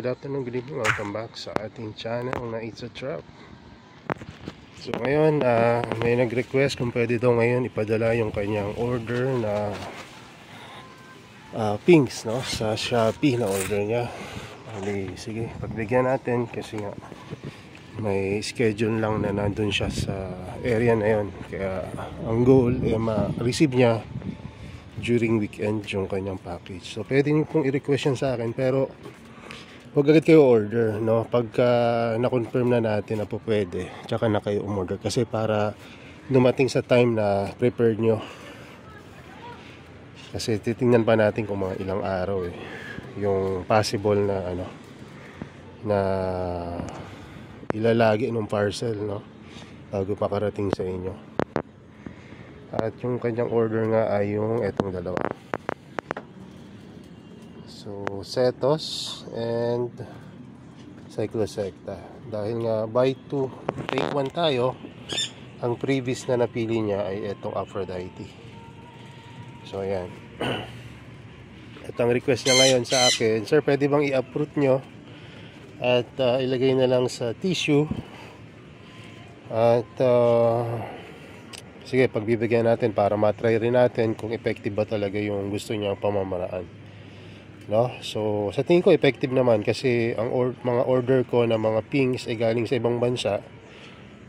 afternoon, good evening, welcome back sa ating channel na It's a Trap. So ngayon, may nag-request kung pwede daw ngayon ipadala yung kanyang order na pinks, no? Sa Shopee na order niya. Sige, pagbigyan natin kasi nga may schedule lang na nandun siya sa area na yun. Kaya ang goal ma-receive niya during weekend yung kanyang package. So pwede niyo pong i-request yan sa akin, pero huwag agad kayo order, no? Pagka na-confirm na natin na po pwede, tsaka na kayo umorder, kasi para dumating sa time na prepared nyo. Kasi titingnan pa natin kung mga ilang araw yung possible na na ilalagi ng parcel, no, bago makarating sa inyo. At yung kanyang order nga ay yung etong dalawa. So, Setos and Cyclosecta. Dahil nga buy 2, take 1 tayo, ang previous na napili niya ay etong Aphrodite. So, ayan. At ang request niya ngayon sa akin, sir, pwede bang i-uproot nyo at ilagay na lang sa tissue? At sige, pagbibigyan natin para matry rin natin kung effective ba talaga yung gusto niyang pamamaraan, no? So sa tingin ko effective naman, kasi ang mga order ko na mga pinks ay galing sa ibang bansa.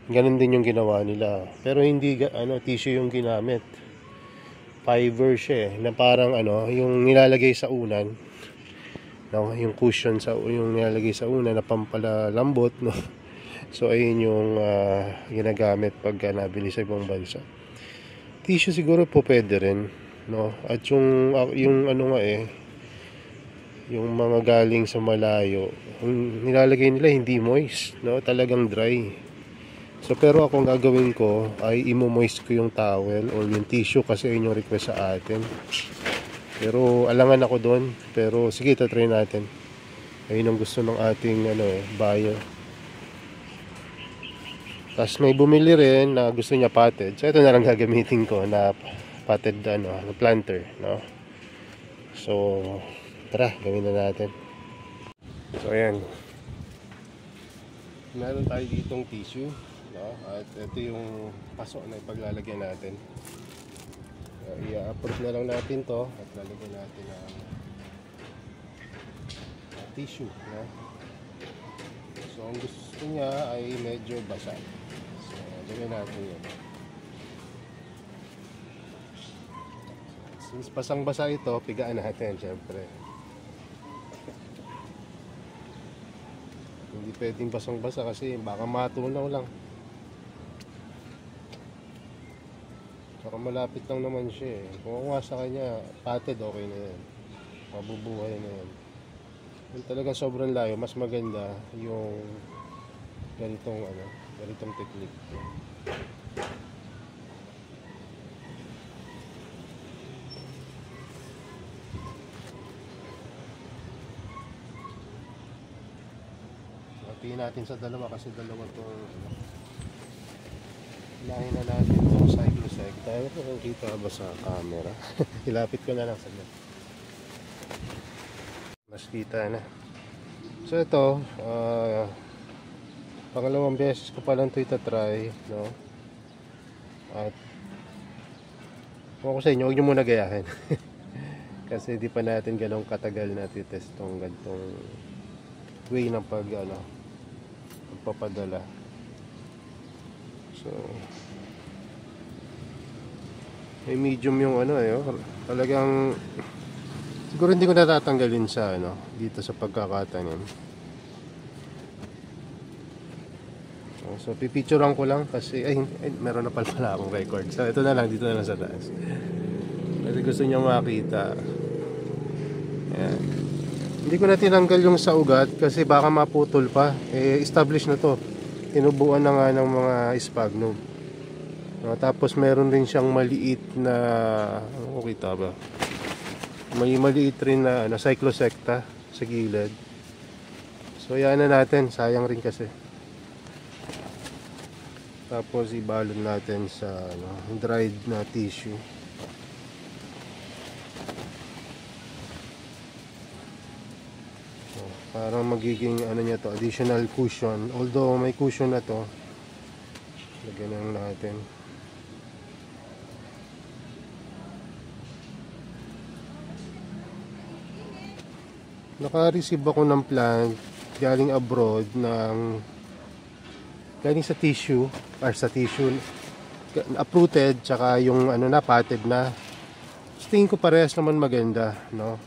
Ganun din yung ginawa nila, pero hindi tissue yung ginamit. Fiber siya na parang yung nilalagay sa unan, no? Yung cushion yung nilalagay sa unan na pampalalambot, no? So ayun yung ginagamit pag nabili sa ibang bansa. Tissue siguro po pwede rin, no? At yung yung mga galing sa malayo, yung nilalagay nila hindi moist, no? Talagang dry. So pero ako, ang gagawin ko ay imo-moist ko yung towel or yung tissue, kasi yun yung request sa atin. Pero alangan ako doon, pero sige, try natin. Ayun ang gusto ng ating buyer. Tapos may bumili rin na gusto niya potted. So ito na lang gagamitin ko na potted na planter, no? So tara, gawin na natin. So ayan, meron tayo ditong tissue, no? At ito yung paso na ipaglalagyan natin. I-approve na lang natin to at lalagyan natin ang tissue, no? So ang gusto niya ay medyo basa. So gawin natin yun. Since basang basa ito, pigaan natin syempre. Hindi pwedeng basang basa kasi baka matunaw lang. Saka malapit lang naman siya Kung ako sa kanya potted, okay na yan, mabubuhay na yan. Kung talagang sobrang layo, mas maganda yung ganitong technique. Hatiin natin sa dalawa kasi dalawa itong ilahin na natin itong Cyclosecta. Kung kita ba sa camera? Ilapit ko na lang saglit. Mas kita na. So ito, pangalawang beses ko pa lang ito itatry, no? At kung ako sa inyo, huwag nyo muna gayahin. Kasi di pa natin ganong katagal na titest tong ganitong way ng pagpapadala. So may medium yung talagang siguro hindi ko natatanggalin sa dito sa pagkakatanim. So pipicturean ko lang kasi meron na pala akong record. So ito na lang, dito na lang sa taas. Kasi gusto niya makita. Ayan. Hindi ko na tinanggal yung sa ugat kasi baka maputol pa. Established na to. Tinubuan na nga ng mga sphagnum. Tapos meron din siyang maliit na kita ba? May maliit rin na Cyclosecta sa gilid. So yan na natin, sayang rin kasi. Tapos ibalot natin sa dried na tissue. So Parang magiging ano niya to, additional cushion. Although may cushion na to. Lagyan lang natin. Naka-receive ako ng plant galing abroad galing sa tissue uprooted, tsaka yung ano na potted na. Tingin ko parehas naman maganda, no?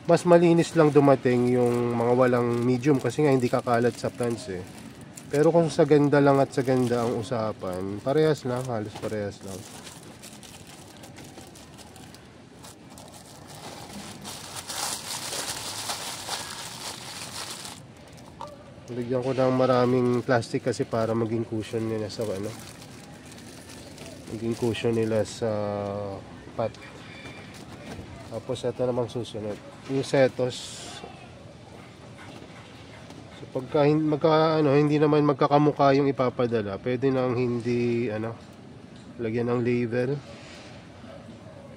Mas malinis lang dumating yung mga walang medium kasi nga hindi kakalat sa plants eh. Pero kung sa ganda lang at sa ganda ang usapan, parehas lang, halos parehas lang. Lagyan ko ng maraming plastic kasi para maging cushion nila sa ano. Maging cushion nila sa pot. Tapos ito namang susunod. Yung setos. So pagka hindi naman magkakamukha yung ipapadala, pwede nang hindi lagyan ng label.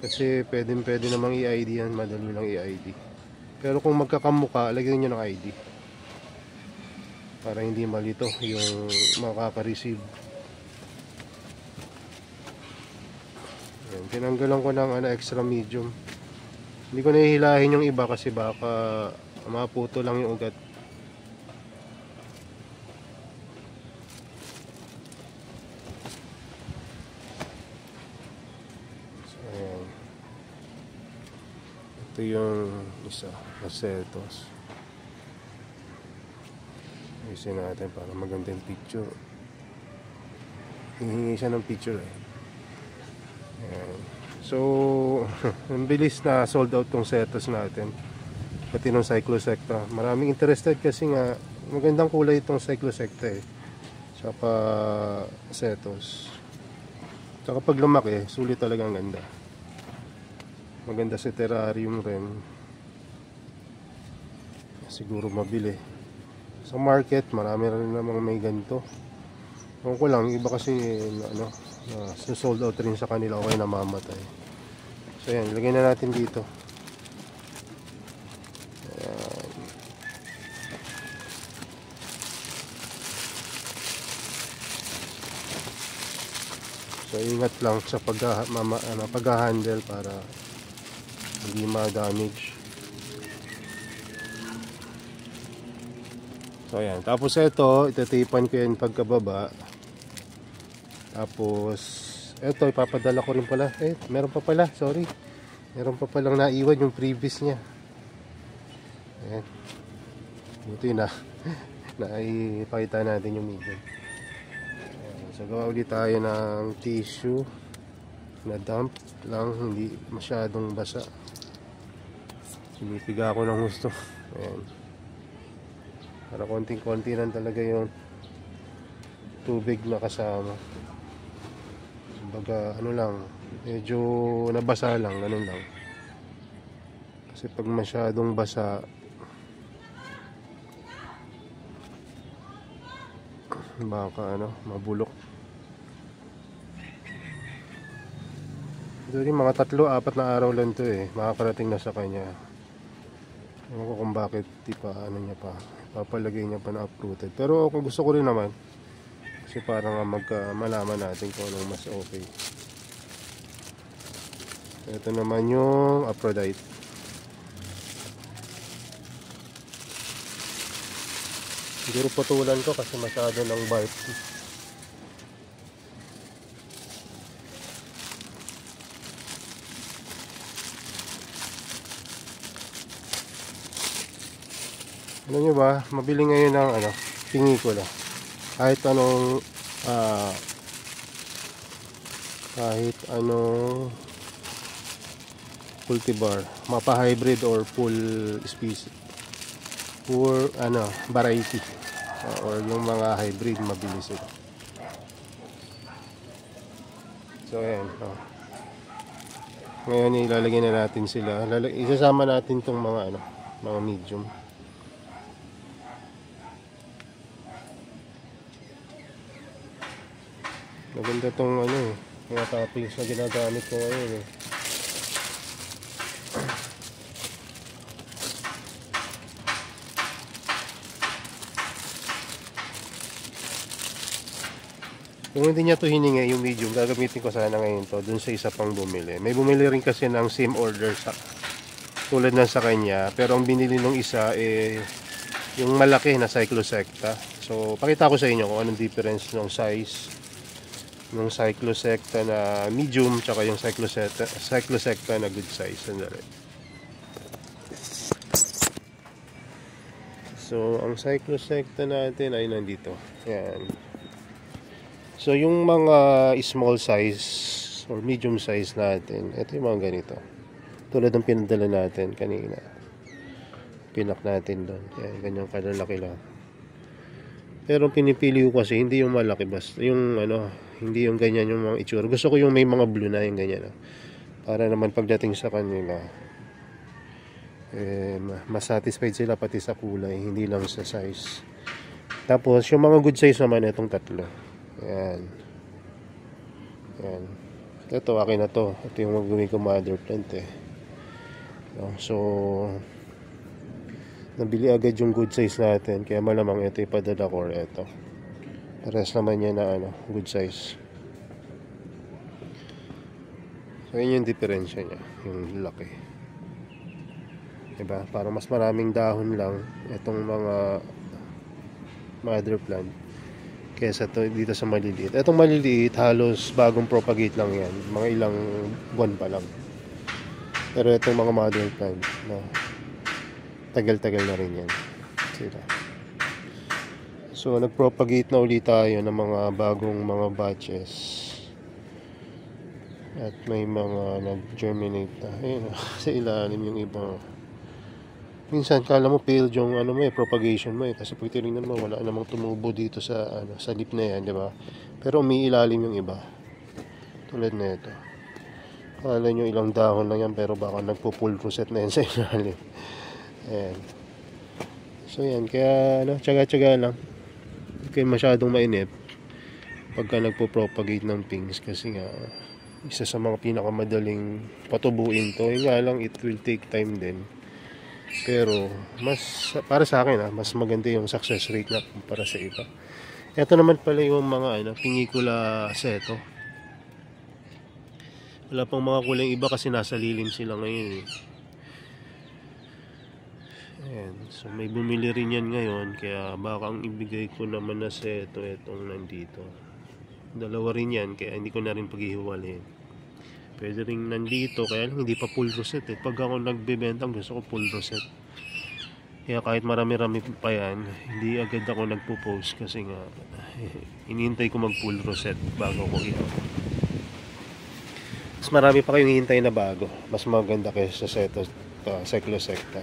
Kasi pwede namang i-ID yan, madali lang i-ID. Pero kung magkakamukha, lagyan niyo ng ID. Para hindi malito yung makaka-receive. Ayan, tinanggalan ko ng extra medium. Hindi ko nahihilahin yung iba kasi baka maputo lang yung ugat. So, ayan. Ito yung isa, setos. Ayusin natin para maganda yung picture. Hihingi siya ng picture eh. Ayan. So, ang bilis na sold out tong setos natin. Pati nung Cyclosecta. Maraming interested kasi nga magandang kulay itong Cyclosecta eh. Saka setos. Saka pag lumaki, sulit talagang ganda. Maganda sa terrarium rin. Siguro mabili. Sa market, marami rin namang may ganito. Kung ko lang, iba kasi sold out rin sa kanila o kaya namamatay. So yan, ilagay na natin dito. Ayan. So ingat lang sa pag-handle para hindi ma-damage. So ayan, tapos ito, itatipan ko yan pagkababa. Tapos ito, ipapadala ko rin pala. Meron pa pala, sorry. Meron pa palang naiwan yung previous niya. Ayan. Ito yun naipakita natin yung medium. Ayan. So gawa ulit tayo ng tissue na damp lang, hindi masyadong basa. Sinipiga ako ng gusto. Ayan. Para konting-konti lang talaga yung tubig na kasama. Kumbaga lang, medyo nabasa lang, ganun lang. Kasi pag masyadong basa, baka mabulok. Ito rin mga 3-4 na araw lang to eh, makakarating na sa kanya. Ewan ko kung bakit di pa niya pa papalagay niya pa na uprooted. Pero kung gusto ko rin naman kasi para nga malaman natin kung anong mas okay. Ito naman yung Aphrodite. Siguro putulan ko kasi masyado ng bark. Alam nyo ba, mabili ngayon ng pinikula. Kahit anong cultivar, mapa-hybrid or full species, or variety, or yung mga hybrid, mabilis sila. So ayan, ngayon ilalagay na natin sila. Isasama natin tong mga mga medium. Maganda tong mga toppings na ginagamit ko ngayon eh. Kung hindi niya to hiningi yung medium, gagamitin ko sana ngayon to dun sa isa pang bumili. May bumili rin kasi ng same order sa tulad ng sa kanya, pero ang binili ng isa yung malaki na Cyclosecta. So pakita ko sa inyo kung anong difference ng size ng Cyclosecta na medium tsaka yung Cyclosecta na good size. Sandali. So ang Cyclosecta natin ay nandito. Yan. So yung mga small size or medium size natin, ito yung mga ganito. Tulad ng pinadala natin kanina. Pinak natin doon. Yan, ganyang kalalaki lang. Pero pinipili ko kasi hindi yung malaki, basta yung hindi yung ganyan yung mga itsura. Gusto ko yung may mga blue na yung ganyan. Para naman pagdating sa kanila, mas satisfied sila pati sa kulay, hindi lang sa size. Tapos yung mga good size naman itong tatlo. Yan. Yan. Ito, akin na to. Ito yung magawin ko mother plant no? So nabili agad yung good size natin, kaya malamang ito ipadala ko, or ito pares naman niya na good size. So yun yung diferensya niya, yung laki, diba? Parang mas maraming dahon lang itong mga mother plant kesa to dito sa maliliit. Itong maliliit halos bagong propagate lang yan, mga ilang buwan pa lang. Pero itong mga mother plant, no, tagal-tagal na rin yan sila. So nagpropagate na ulit tayo ng mga bagong mga batches, at may mga nag-germinate na. Ayun, sa ilalim yung iba. Minsan kala mo failed yung propagation mo kasi pag tinignan mo wala namang tumubo dito sa sa lip na yan, di ba? Pero umiilalim yung iba. Tulad na ito. Kala nyo ilang dahon lang yan, pero baka nagpo-full rosette na yan sa ilalim. Ayan. So yan, kaya tsaga-tsaga lang. Hindi kayo masyadong mainip pagka nagpo-propagate ng pinks, kasi nga isa sa mga pinakamadaling patubuin to. Yung nga lang, it will take time din. Pero mas para sa akin mas maganda yung success rate na kumpara sa iba. Ito naman pala yung mga Pinicula seto. Wala pang mga kulay iba kasi nasa lilim sila ngayon Ayan. So may bumili rin yan ngayon, kaya baka ang ibigay ko naman na seto itong nandito. Dalawa rin yan, kaya hindi ko na rin paghihiwalin. Pwede rin nandito, kaya lang hindi pa full rosette Pag ako nagbebenta, gusto ko full rosette. Kaya kahit marami-rami pa yan, hindi agad ako nagpo-post kasi nga inihintay ko mag full rosette bago ko ito. Mas marami pa kayong hihintay na bago, mas maganda kaysa sa Cyclosecta.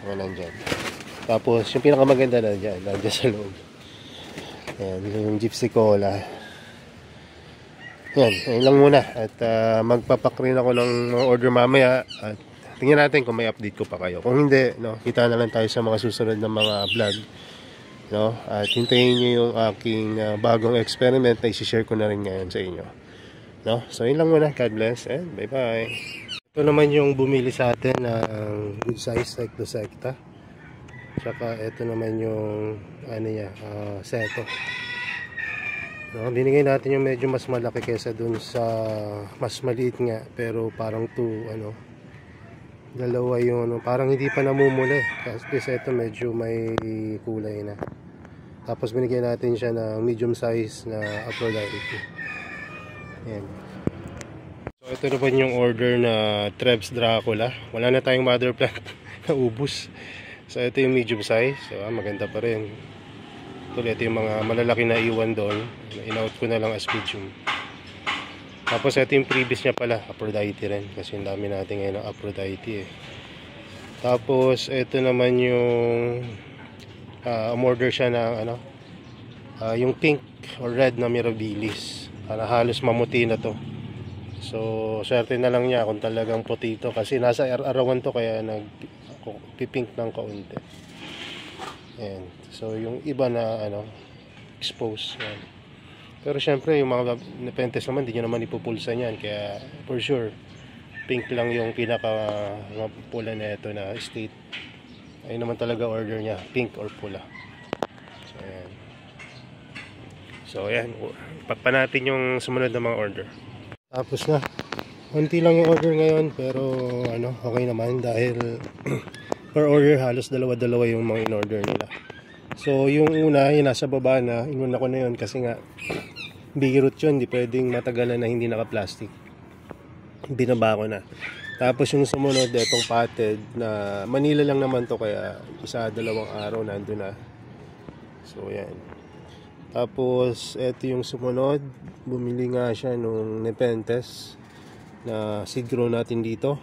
Mga nandyan. Tapos yung pinakamaganda na dyan sa loob. Ayan, yung Gypsy Cola. Yan, ayun lang muna. At magpapak rin ako ng mga order mamaya. At tingnan natin kung may update ko pa kayo. Kung hindi, kita na lang tayo sa mga susunod na mga vlog. At hintayin nyo yung aking bagong experiment na isi-share ko na rin ngayon sa inyo. So yun lang muna. God bless and bye bye. Ito naman yung bumili sa atin ng good size Cyclosecta. Tsaka ito naman yung seto. Binigay natin yung medyo mas malaki kaysa dun sa mas maliit nga, pero parang dalawa yung parang hindi pa namumula kasi ito medyo may kulay na. Tapos binigay natin siya ng medium size na Aphrodite. Ayan. So ito naman yung order na Trebs Dracula. Wala na tayong mother plant na ubos. So ito yung medium size. So maganda pa rin. Ito yung mga malalaki na iwan doon. In-out ko na lang as medium. Tapos ito yung previous niya pala, Aphrodite rin. Kasi yung dami natin ngayon ng Aphrodite Tapos ito naman yung umorder siya ng yung pink or red na Mirabilis. Halos mamuti na to. So swerte na lang niya kung talagang puti ito, kasi nasa arawan to, kaya nagpipink ng kaunti. Ayan. So yung iba na exposed yan. Pero syempre yung mga nepentes naman hindi nyo naman ipupulsa niyan, kaya for sure pink lang yung pinaka pula na ito na state. Ayun naman talaga order niya, pink or pula. So ayan. So ayan, pack pa natin yung sumunod na mga order. Tapos na. Konti lang yung order ngayon, pero ano, okay naman dahil per order halos dalawa-dalawa yung mga in-order nila. So yung una, yung nasa baba na, inuna ko na yun kasi nga bigirot yun, hindi pwedeng matagalan na hindi naka-plastic. Binaba ko na. Tapos yung sumunod, itong potted na Manila lang naman to, kaya isa, dalawang araw nandun na. So yan. Tapos ito yung sumunod, bumili nga siya nung Nepenthes na seed grow natin dito.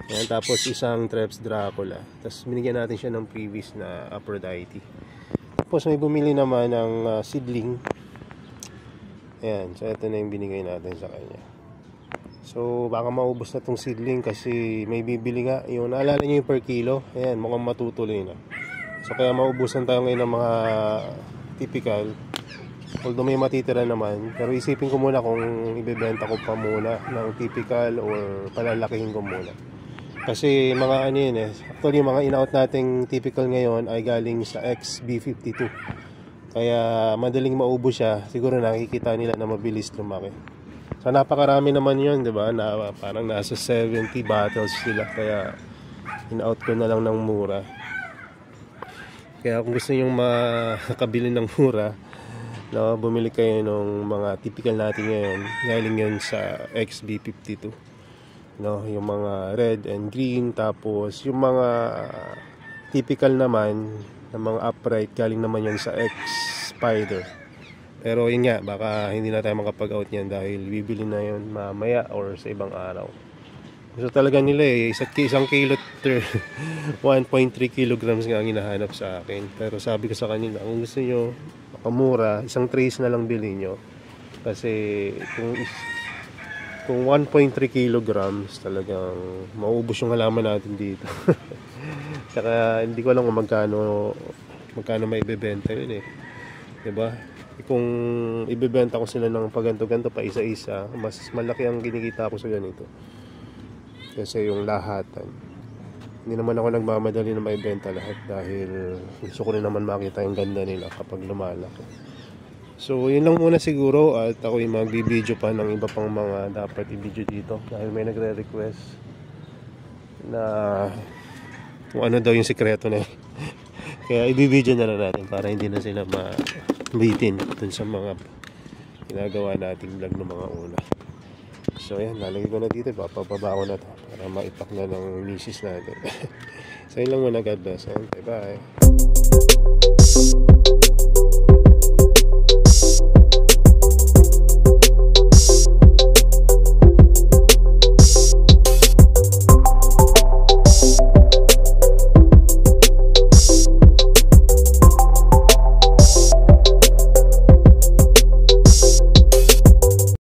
Ayan, tapos isang Treps Dracula. Tapos binigyan natin siya ng previous na Aphrodite. Tapos may bumili naman ng seedling. Ayan, so ito na yung binigay natin sa kanya. So baka maubos na tong seedling kasi may bibili nga. Yung naalala nyo yung per kilo. Ayan, mukhang matutuloy na. So kaya maubusan tayo ngayon ng mga typical. Although may matitira naman, pero isipin ko muna kung ibebenta ko pa muna ng typical or palalakihin ko muna. Kasi mga ano yun actually mga in-out nating typical ngayon ay galing sa XB52. Kaya madaling maubos siya, siguro nakikita nila na mabilis lumaki. So napakarami naman yun, di ba? Na, parang nasa 70 bottles sila, kaya in-out ko na lang ng mura. Kaya kung gusto nyo makabili ng mura, no, bumili kayo ng mga typical natin ngayon, galing yun sa XB52, no, yung mga red and green. Tapos yung mga typical naman ng mga upright, galing naman yun sa X Spider. Pero yun nga, baka hindi na tayo makapag-out yan dahil bibili na yun mamaya or sa ibang araw. So talaga nila isang kilo 1.3 kilograms nga ang hinahanap sa akin. Pero sabi ko sa kanila, kung gusto nyo makamura, isang trays na lang bilhin nyo. Kasi kung 1.3 kilograms talagang maubos yung halaman natin dito. Saka hindi ko alam kung magkano may ibebenta yun diba? Kung ibebenta ko sila ng paganto-ganto pa isa-isa, mas malaki ang kinikita ko sa ganito. Kasi yung lahatan, hindi naman ako nagmamadali na maibenta lahat dahil gusto ko rin naman makita yung ganda nila kapag lumalaki. So yun lang muna siguro, at ako yung magbibideo pa ng iba pang mga dapat i-video dito dahil may nagre-request na kung ano daw yung sikreto na kaya i-video na lang natin para hindi na sila mabitin dun sa mga ginagawa nating vlog ng mga una. So yan, lalagay ko na dito, papababa ko na to para maipak na ng misis natin. So yun lang muna, God bless and bye bye.